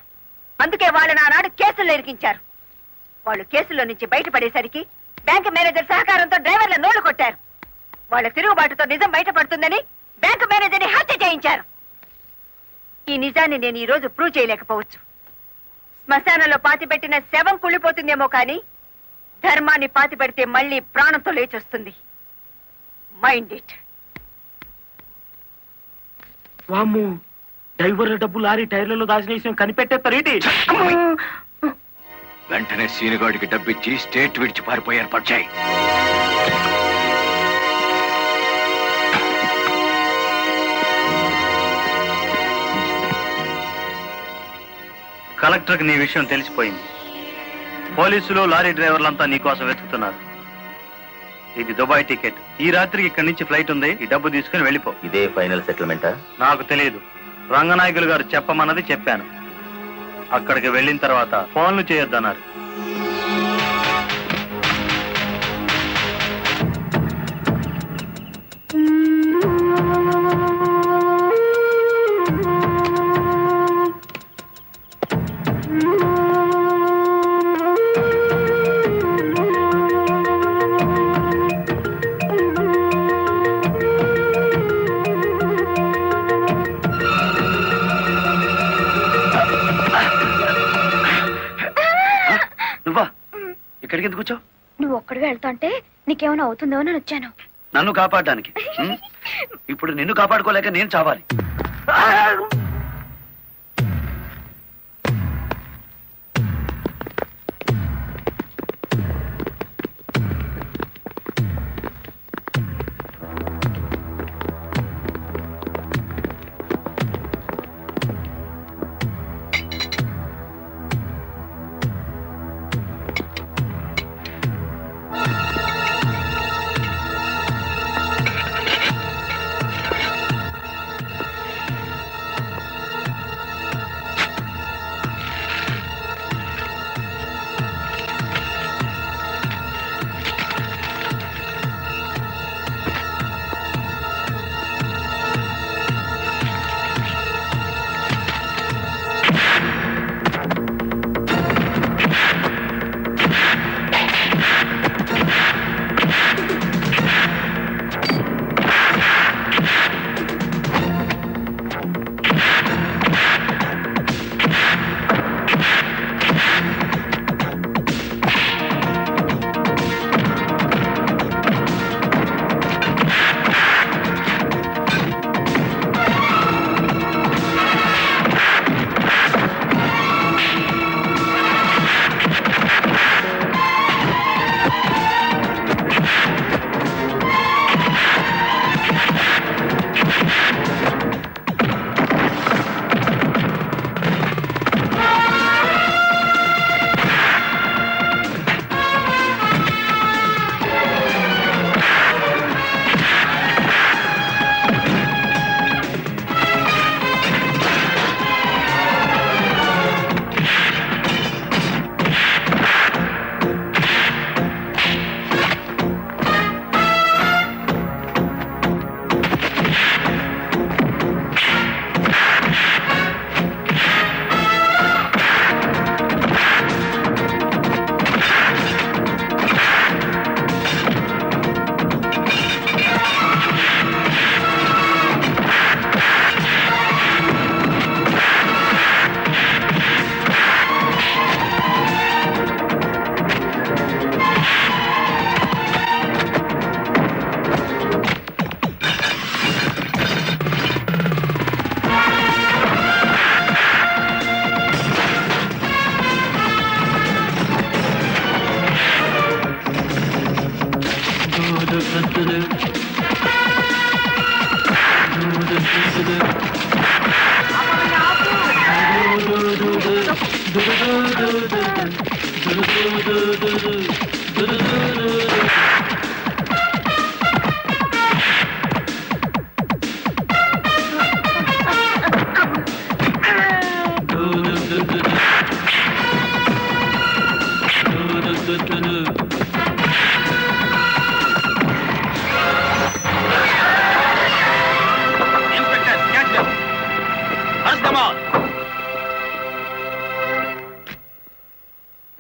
అందుకే వాళ్ళని ఆనాడు కేసుల్లో ఇరికించారు. వాళ్ళు కేసులో నుంచి బయటపడేసరికి బ్యాంకు మేనేజర్ సహకారంతో డ్రైవర్ల నోళ్లు కొట్టారు. వాళ్ళ తిరుగుబాటుతో నిజం బయటపడుతుందని బ్యాంకు మేనేజర్ని హత్య చేయించారు. ఈ నిజాన్ని నేను ఈ రోజు ప్రూవ్ చేయలేకపోవచ్చు. శ్మశానంలో పాతిపెట్టిన శవం కుళ్ళిపోతుందేమో కానీ ధర్మాన్ని పాతిపెడితే మళ్ళీ ప్రాణంతో లేచొస్తుంది. Mind it. వామ్ము, డ్రైవర్ల డబ్బు లారీ టైర్లలో దాచిన విషయం కనిపెట్టేస్తారేంటి? వెంటనే సీనుగాడికి డబ్బిచ్చి స్టేట్ విడిచి పారిపోయి ఏర్పాటు చేయి. కలెక్టర్కి నీ విషయం తెలిసిపోయింది. పోలీసులు లారీ డ్రైవర్లంతా నీకోసం వెతుకుతున్నారు. ఇది దుబాయ్ టికెట్. ఈ రాత్రికి ఇక్కడి నుంచి ఫ్లైట్ ఉంది. ఈ డబ్బు తీసుకుని వెళ్ళిపో. ఇదే ఫైనల్ సెటిల్మెంటా? నాకు తెలియదు. రంగనాయకులు గారు చెప్పమన్నది చెప్పాను. అక్కడికి వెళ్ళిన తర్వాత ఫోన్లు చేయొద్దన్నారు. నువ్వా ఇక్కడికి ఎందుకు వచ్చావు? నువ్వు ఒక్కడిగా వెళ్తాంటే నీకేమైనా అవుతుందో అని వచ్చాను. నన్ను కాపాడడానికి. ఇప్పుడు నిన్ను కాపాడుకోలేక నేను చావాలి.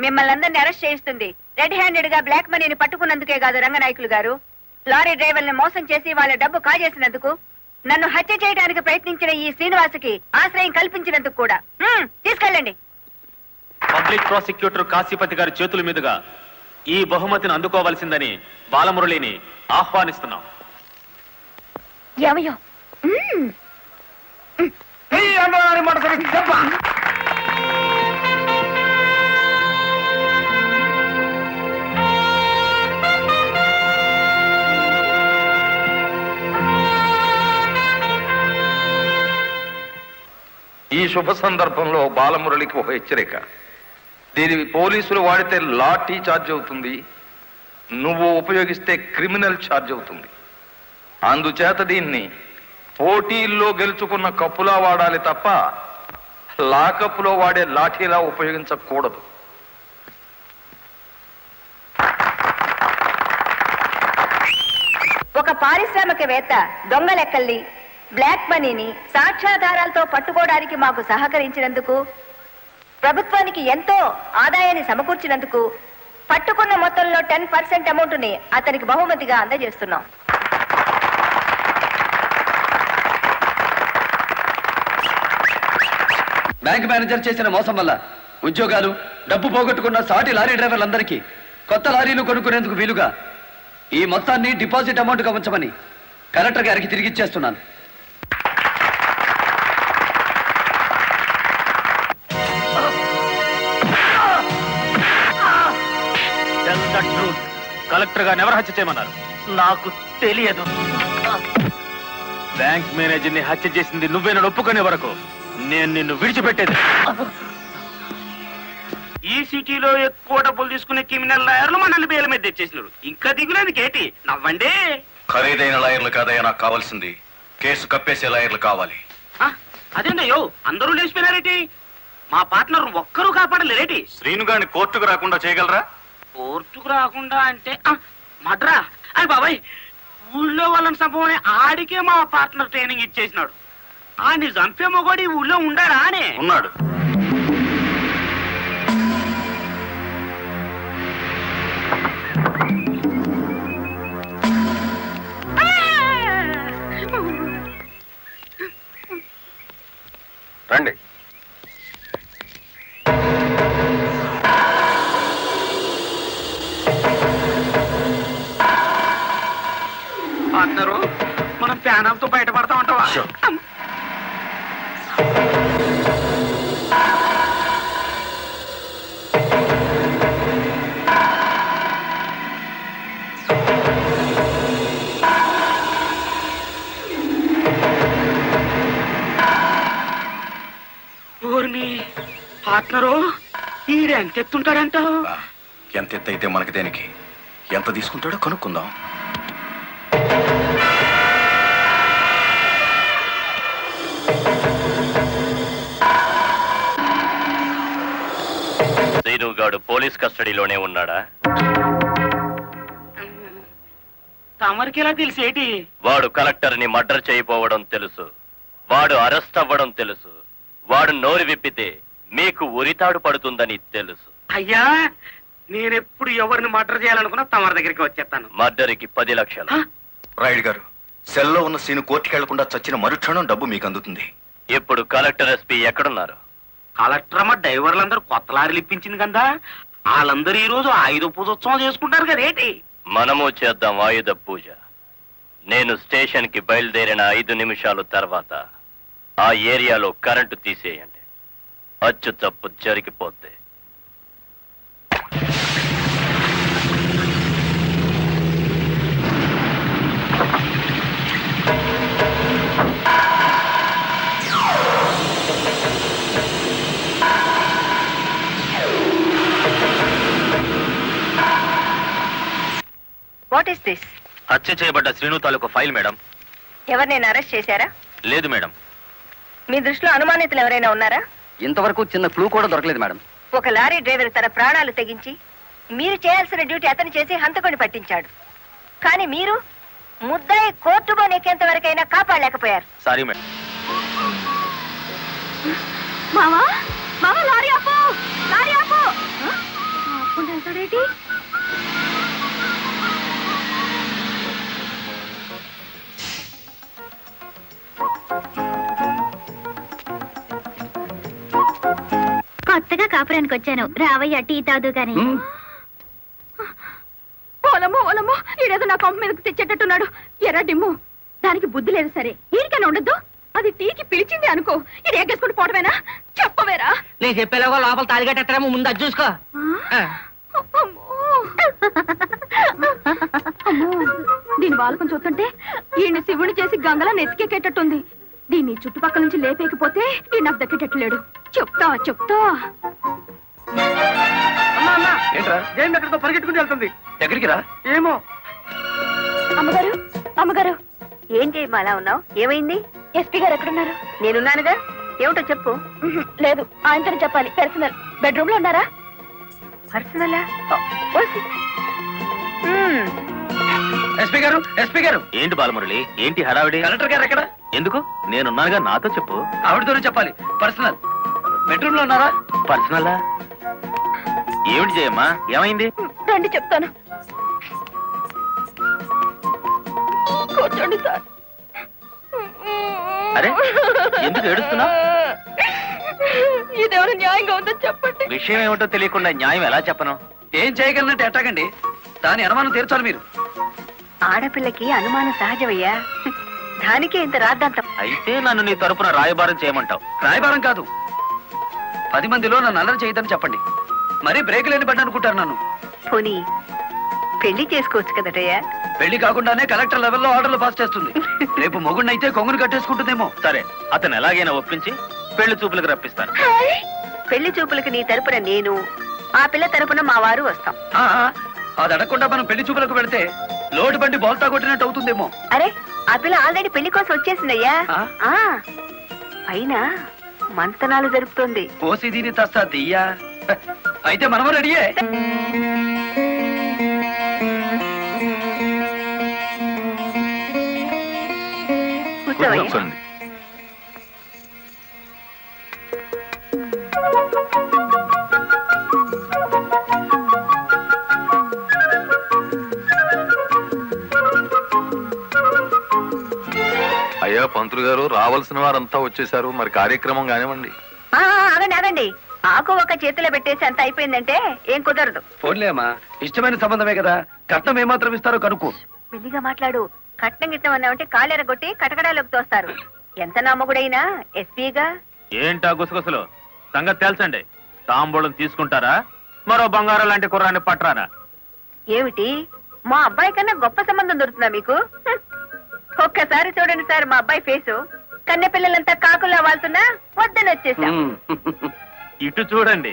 మిమ్మల్ని అందరినీ అరెస్ట్ చేయిస్తుంది రెడ్ హ్యాండెడ్ గా బ్లాక్ మనీని పట్టుకున్నందుకే కాదు రంగనాయకులు గారు, లారీ డ్రైవర్ని మోసం చేసి వాళ్ళ డబ్బు కాజేసినందుకు, నన్ను హత్య చేయడానికి ప్రయత్నించిన ఈ శ్రీనివాసుకి ఆశ్రయం కల్పించినందుకు కూడా. తీసుకెళ్ళండి. పబ్లిక్ ప్రాసిక్యూటర్ కాశీపతి గారి చేతుల మీదుగా ఈ బహుమతిని అందుకోవలసిందని బాలమురళిని ఆహ్వానిస్తున్నాం. ఏమయ్యో ఈ శుభ సందర్భంలో బాలమురళికి ఒక హెచ్చరిక. దీని పోలీసులు వాడితే లాఠీ ఛార్జ్ అవుతుంది, నువ్వు ఉపయోగిస్తే క్రిమినల్ ఛార్జ్ అవుతుంది. అందుచేత దీన్ని పోటీల్లో గెలుచుకున్న కప్పులా వాడాలి తప్ప లాకప్లో వాడే లాఠీలా ఉపయోగించకూడదు. ఒక పారిశ్రామికవేత్త దొంగ లెక్కల్ని, బ్లాక్ మనీని సాక్ష్యాధారాలతో పట్టుకోవడానికి మాకు సహకరించినందుకు, ప్రభుత్వానికి ఎంతో ఆదాయాన్ని సమకూర్చినందుకు పట్టుకున్న మొత్తంలో 10% అమౌంట్ని అతనికి బహుమతిగా అందజేస్తున్నాం. బ్యాంక్ మేనేజర్ చేసిన మోసం వల్ల ఉద్యోగాలు, డబ్బు పోగొట్టుకున్న సాటి లారీ డ్రైవర్లందరికీ కొత్త లారీలు కొనుక్కునేందుకు వీలుగా ఈ మొత్తాన్ని డిపాజిట్ అమౌంట్గా ఉంచమని కలెక్టర్ గారికి తిరిగిచ్చేస్తున్నాను. కలెక్టర్ గారిని ఎవరు హత్య చేయమన్నారు? నాకు తెలియదు. బ్యాంక్ మేనేజర్ ని హత్య చేసింది నువ్వేనని ఒప్పుకునే వరకు నేను నిన్ను విడిచిపెట్టేది. ఈ సిటీలో ఎక్కువ డబ్బులు తీసుకునే క్రిమినల్ లాయర్లు మనల్ని బేల మీద తెచ్చేసినారు. ఇంకా దిగులేదు కేటి, నవ్వండి. ఖరీదైన లాయర్లు కాదయ్యా నాకు కావాల్సింది, కేసు కప్పేసే లాయర్లు కావాలి. అదేందయ్యో అందరూ లేచిపోయినారేటి? మా పార్ట్నర్ ఒక్కరూ కాపాడలేరేటి? శ్రీను గారిని కోర్టుకు రాకుండా చేయగలరా? కోర్టుకు రాకుండా అంటే మడ్రా అని బాబాయ్, ఊళ్ళో వాళ్ళని చంపమని ఆడికే మా పార్ట్నర్ ట్రైనింగ్ ఇచ్చేసినాడు. ఆడిని చంపే మొగోడి ఊళ్ళో ఉండాడా అని? ఉన్నాడు. రండి. పార్ట్నరు మనం ప్యానంతో బయటపడతా ఉంటావా? పార్ట్నరు ఈడు ఎంత ఎత్తుంటాడంటావు? ఎంత ఎత్తైతే మనకి దేనికి, ఎంత తీసుకుంటాడో కనుక్కుందాం. శ్రీనుగాడు పోలీస్ కస్టడీలోనే ఉన్నాడా? తమరికి ఎలా తెలిసి ఏంటి? వాడు కలెక్టర్ ని మర్డర్ చేయబోవడం తెలుసు, వాడు అరెస్ట్ అవ్వడం తెలుసు, వాడు నోరు విప్పితే మీకు ఉరితాడు పడుతుందని తెలుసు. అయ్యా, నేనెప్పుడు ఎవరిని మర్డర్ చేయాలనుకున్నా తమరి దగ్గరికి వచ్చేస్తాను. మర్డర్కి 10 లక్షలు. రాయుడు గారు, సెల్లో ఉన్న సీను కోర్టుకి వెళ్లకుండా చచ్చిన మరుక్షణం డబ్బు మీకు అందుతుంది. ఇప్పుడు కలెక్టర్ ఎస్పీ ఎక్కడున్నారు? కలెక్టర్ అమ్మ డ్రైవర్లందరూ కొత్త లారీలు ఇప్పించింది కదా, వాళ్ళందరూ ఈ రోజు ఆయుధ పూజోత్సవం చేసుకుంటారు కదేటి? మనము చేద్దాం ఆయుధ పూజ. నేను స్టేషన్ కి బయలుదేరిన 5 నిమిషాల తర్వాత ఆ ఏరియాలో కరెంటు తీసేయండి. అచ్చు తప్పు జరిగిపోతే వాట్ ఇస్ దిస్? హత్య చేయబడ్డ శ్రీను తాలూకు ఫైల్ మేడం. ఎవరినైనా అరెస్ట్ చేశారా? లేదు మేడం. మీ దృష్టిలో అనుమానితులు ఎవరైనా ఉన్నారా? ఇంతవరకు చిన్న క్లూ కూడా దొరకలేదు మేడం. ఒక లారీ డ్రైవర్ తన ప్రాణాలు తెగించి మీరు చేయాల్సిన డ్యూటీ అతను చేసి హంతకుడిని పట్టించాడు. కానీ మీరు ముద్దాయి కోర్టు బోనెక్కేంత వరకైనా కాపాడలేకపోయారు. Sorry madam. మావా మావా లారీ ఆపు, లారీ ఆపు. ఆపుకుంటూ వెళ్తాడేంటి? కొత్తగా కాపురానికి వచ్చాను, రావయ్య టీ తాదు గాని. ఓలమ్మో ఓలమ్మో, ఈడేదో నా కొంప మీదకి తెచ్చేటట్టున్నాడు. ఎర్ర డిమ్ము, దానికి బుద్ధి లేదు. సరే ఈడికైనా ఉండద్దు, అది టీకి పిలిచింది అనుకో, ఇది ఎగ్గేసుకుని పోవడమేనా? చెప్పవేరా? నేను చెప్పేలోగా లోపల తాలిగట్టేమో ముందు అది చూసుకో. దీని బాలకం చూస్తుంటే ఈయన శివుని చేసి గంగలా నెత్తికెక్కేటట్టుంది. దీన్ని చుట్టుపక్కల నుంచి లేపేకపోతే ఈ నాకు దక్కేటట్లేడు. చెప్తా చెప్తా. అమ్మా అమ్మా, ఏంట్రా? జైన్ ఎక్కడికో పరిగెట్టుకుని వెళ్తుంది. ఎక్కడికి రా? ఏమో. అమ్మగారు అమ్మగారు, ఏం చేయమ్మా అలా ఉన్నావు? ఏమైంది? ఎస్పీ గారు ఎక్కడున్నారు? నేనున్నానుగా, ఏమిటో చెప్పు. లేదు, ఆయనతోనే చెప్పాలి. పర్సనల్. బెడ్రూమ్ లో ఉన్నారా? పర్సనలా? ఎస్పీ గారు, ఎస్పీ గారు. ఏంటి బాలమురళి, ఏంటి హడావిడి? కలెక్టర్ గారు ఎక్కడ? ఎందుకు? నేనున్నానుగా, నాతో చెప్పు. ఆవిడతోనే చెప్పాలి. పర్సనల్. బెడ్రూమ్ లో ఉన్నారా? పర్సనలా? ఏమిటి చేయమ్మా, ఏమైంది? రండి చెప్తాను. కూర్చోండి సార్. అరే, ఎందుకు ఏడుస్తున్నావ్? ఇదేమైనా న్యాయంగా ఉందో చెప్పండి. విషయం ఏమిటో తెలియకుండా న్యాయం ఎలా చెప్పను? ఏం చేయగలనంటే ఎట్టాగండి? దాని అనుమానం తీర్చాలి మీరు. ఆడపిల్లకి అనుమానం సహజమయ్యా, దానికే ఇంత రాద్దాంతం. అయితే నన్ను నీ తరపున రాయబారం చేయమంటావు? రాయబారం కాదు, 10 మందిలో నన్ను అల్లరి చేయదని చెప్పండి. మరీ బ్రేక్ లేని బండి అనుకుంటారు నన్ను. పోనీ పెళ్లి చేసుకోవచ్చు కదటయ్యా. పెళ్లి కాకుండానే కలెక్టర్ లెవెల్లో ఆర్డర్లు పాస్ చేస్తుంది. రేపు మొగుడినైతే కొంగును కట్టేసుకుంటుందేమో. సరే, అతను ఎలాగైనా ఒప్పించి పెళ్లి చూపులకు రప్పిస్తాను. పెళ్లి చూపులకి నీ తరపున నేను, ఆ పిల్ల తరపున మా వారు వస్తాం. ఆ, అది అడగకుండా మనం పెళ్లి చూపులకు వెళితే లోటు బండి బోల్తా కొట్టినట్టు అవుతుందేమో. అరే, ఆ పిల్ల ఆల్రెడీ పెళ్లి కోసం వచ్చేసిందయ్యా. ఆ? ఆ, పైన మంతనాలు జరుపుతోంది. పోసి దీని తస్తా దియ్యా. అయితే మనము రెడీయే. కూర్చోవయ్యా. కూర్చోండి. అయ్యా పంతులు గారు, రావాల్సిన వారంతా వచ్చేసారు. మరి కార్యక్రమం కానివ్వండి. ఆగండి ఆగండి, ఆకు ఒక చేతిలో పెట్టేసి అంత అయిపోయిందంటే ఏం కుదరదు. పోన్లే అమ్మా, ఇష్టమైన సంబంధమే కదా. కట్నం ఏమాత్రం ఇస్తారో కనుక్కో. మెల్లిగా మాట్లాడు. కట్నం గిట్నం అన్నామంటే కాళ్ళెరగొట్టి కటకడాలోకి తోస్తారు. ఎంత నమ్మగుడైనా ఎస్పీగా. ఏంటా గుసగుసలు? సంగతి తెలుసండి. తాంబూలం తీసుకుంటారా, మరో బంగారం లాంటి కుర్రాన్ని పట్టరానా? ఏమిటి, మా అబ్బాయి కన్నా గొప్ప సంబంధం దొరుకుతుందా మీకు? ఒక్కసారి చూడండి సార్ మా అబ్బాయి ఫేసు. కన్నె పిల్లలంతా కాకుల్లా వాళ్తున్నా వద్దని వచ్చేసాం. ఇటు చూడండి,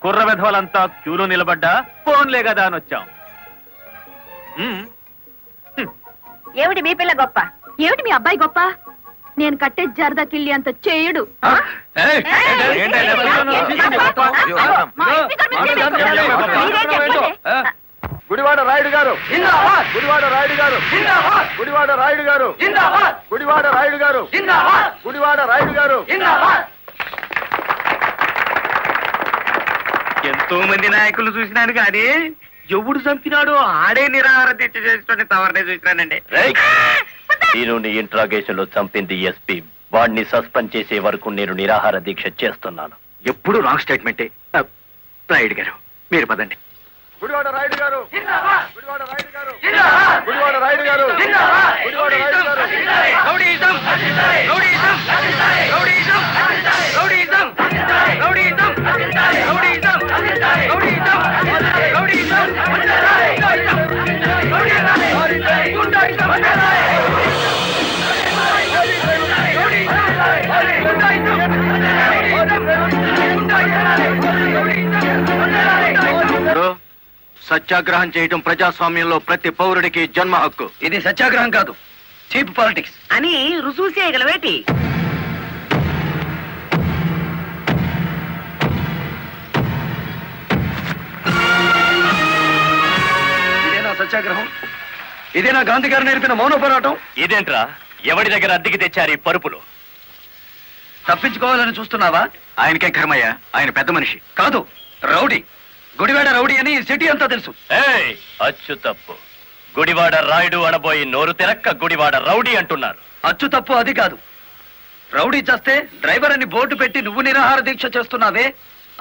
కుర్ర విధవలంతా క్యూలో నిలబడ్డా ఫోన్లే కదా అని వచ్చాం. ఏమిటి మీ పిల్ల గొప్ప? ఏమిటి మీ అబ్బాయి గొప్ప? నేను కట్టే జరదా కిల్లి అంత చేయడు. ఏయ్, గుడివాడ రాయుడు గారు, గుడివాడ రాయుడు గారు, గుడివాడ రాయుడు గారు, గుడివాడ రాయుడు గారు, గుడివాడ రాయుడు గారు. ఎంతో మంది నాయకులు చూసినాను కానీ ఎవడు చంపినాడో ఆడే నిరాహార దీక్ష చేస్తుంటే తవరనే చూసినానండి. నేను ఇంట్రాగేషన్ లో చంపింది ఎస్పీ. వాడిని సస్పెండ్ చేసే వరకు నేను నిరాహార దీక్ష చేస్తున్నాను. ఎప్పుడు రాంగ్ స్టేట్మెంటే. రాయుడు గారు, మీరు పదండి. గుడివాడ రాయుడు గారు, గుడివాడ రాయుడు గారు, గుడివాడ రాయుడు గారు, గుడివాడ రాయుడు గారు. Rowdyism, rowdyism, rowdyism, rowdyism, rowdyism, rowdyism, rowdyism, rowdyism, సత్య సత్యాగ్రహం చేయటం ప్రజాస్వామ్యంలో ప్రతి పౌరుడికి జన్మ హక్కు. ఇది సత్యాగ్రహం కాదు, చీప్ పాలిటిక్స్. అని రుజువు చేయగలవేటి? ఇదేనా సత్యాగ్రహం? ఇదేనా గాంధీ గారు నేర్పిన మౌన పోరాటం? ఇదేంట్రా ఎవడి దగ్గర అద్దెకి తెచ్చారు ఈ పరుపులు? తప్పించుకోవాలని చూస్తున్నావా? ఆయనకేం కర్మయ్య, ఆయన పెద్ద మనిషి. కాదు, రౌడీ. గుడివాడ రౌడీ అని సిటీ అంతా తెలుసు. ఏయ్, అచ్చు తప్పు. గుడివాడ రాయుడు అనబోయి నోరు తిరక్క గుడివాడ రౌడీ అంటున్నారు. అచ్చు తప్పు అది కాదు. రౌడీ చేస్తే డ్రైవర్ అని బోర్డు పెట్టి నువ్వు నిరాహార దీక్ష చేస్తున్నావే,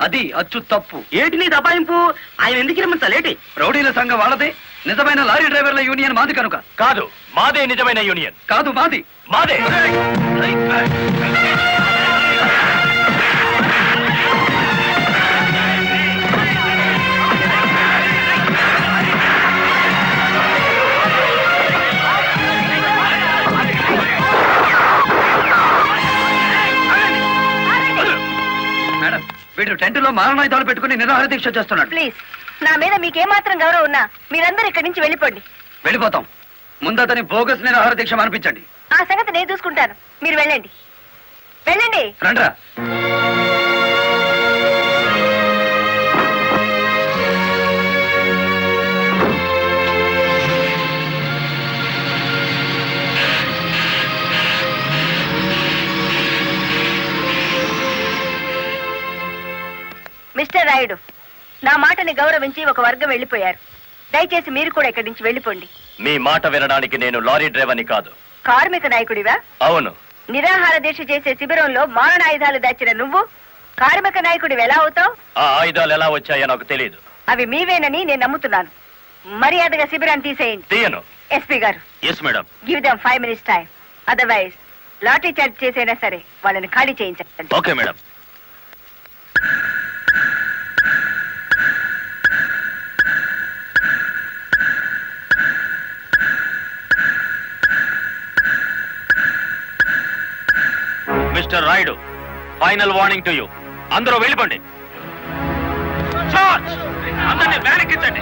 అది అచ్చు తప్పు. ఏటి నీ దబాయింపు? ఆయన ఎందుకు రమ్మంతలేటి? రౌడీల సంఘం వాళ్ళదే, నిజమైన లారీ డ్రైవర్ల యూనియన్ మాది కనుక. కాదు, మాదే నిజమైన యూనియన్. కాదు, మాది. మాదే. మేడం, వీడు టెంట్ లో మారణాయుధాలు పెట్టుకుని నిరాహార దీక్ష చేస్తున్నాడు. ప్లీజ్, నా మీద మీకేమాత్రం గౌరవం ఉన్నా మీరందరూ ఇక్కడి నుంచి వెళ్ళిపోండి. వెళ్ళిపోతాం. ముందు అతని బోగస్ నిరాహార దీక్ష అనిపించండి. ఆ సంగతి నేను చూసుకుంటాను, మీరు వెళ్ళండి. వెళ్ళండి. రండ్రా. మిస్టర్ రాయుడు, నా మాటని గౌరవించి ఒక వర్గం వెళ్ళిపోయారు. దయచేసి మీరు కూడా ఇక్కడి నుంచి వెళ్ళిపోండి. మీ మాట వినడానికి నేను లారీ డ్రైవర్ని కాదు. కార్మిక నాయకుడివా? అవును. నిరాహార దీక్ష చేసే శిబిరంలో మారణాయుధాలు దాచిన నువ్వు కార్మిక నాయకుడివి ఎలా అవుతావు? ఆ ఆయుధాలు ఎలా వచ్చాయో నాకు తెలియదు. అవి మీవేనని నేను నమ్ముతున్నాను. మర్యాదగా శిబిరాన్ని తీసేయండి. తీయను. ఎస్పీ గారు, yes madam. Give them 5 minutes time. Otherwise lathi charge చేసైనా సరే వాళ్ళని ఖాళీ చేయించండి. Okay madam. Mister Rayudu, final warning to you. అందరూ వెళ్ళిపోండి. చార్జ్! అందరినీ బ్యారెక్కించండి.